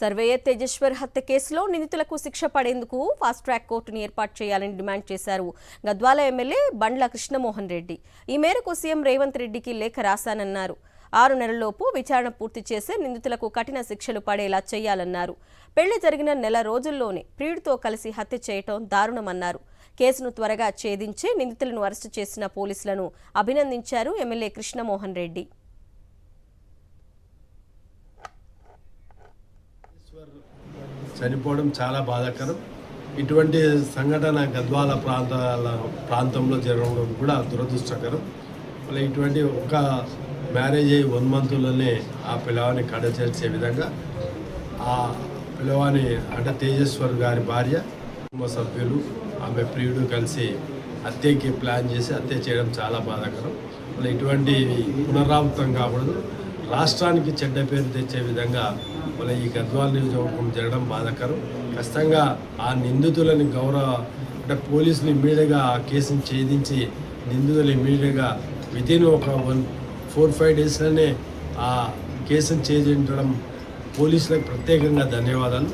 Surveyor Tejeshwar హత్య కేసులో నిందితులకు శిక్ష పడేందుకు ఫాస్ట్ ట్రాక్ కోర్టును ఏర్పాటు చేయాలని డిమాండ్ చేశారు గద్వాల ఎమ్మెల్యే బండ్ల కృష్ణమోహన్ రెడ్డి. ఈ మేరకు సీఎం రేవంత్ రెడ్డికి లేఖ రాశానన్నారు. 6 నెలల్లోపు విచారణ పూర్తి చేసి నిందితులకు కఠిన శిక్షలు పడేలా చేయాలన్నారు. పెళ్లి జరిగిన నెల రోజుల్లోనే ప్రియుడితో కలిసి హత్య చేయటం దారుణమన్నారు. కేసును త్వరగా ఛేదించి నిందితులను అరెస్టు చేసిన పోలీసులను అభినందించారు ఎమ్మెల్యే కృష్ణమోహన్ రెడ్డి. చనిపోవడం చాలా బాధాకరం. ఇటువంటి సంఘటన గద్వాల ప్రాంతంలో జరగడం కూడా దురదృష్టకరం. మళ్ళీ ఇటువంటి ఒక మ్యారేజ్ అయ్యి 1 మంత్లోనే ఆ పిల్లవాడిని కడచేర్చే విధంగా ఆ పిల్లవాడిని అంటే తేజేశ్వర్ గారి భార్య కుటుంబ సభ్యులు ఆమె ప్రియుడు కలిసి హత్యకి ప్లాన్ చేసి హత్య చేయడం చాలా బాధాకరం. మళ్ళీ ఇటువంటి పునరావృతం కాకూడదు. రాష్ట్రానికి చెడ్డ పేరు తెచ్చే విధంగా మళ్ళీ ఈ గద్వాల నియోజకవర్గం జరగడం బాధాకరం. ఖచ్చితంగా ఆ నిందితులని అంటే పోలీసులు ఇమ్మీడియట్గా ఆ కేసును ఛేదించి నిందితులు ఇమ్మీడియట్గా వితిన్ ఒక 4-5 డేస్లోనే ఆ కేసును ఛేదించడం పోలీసులకు ప్రత్యేకంగా ధన్యవాదాలు.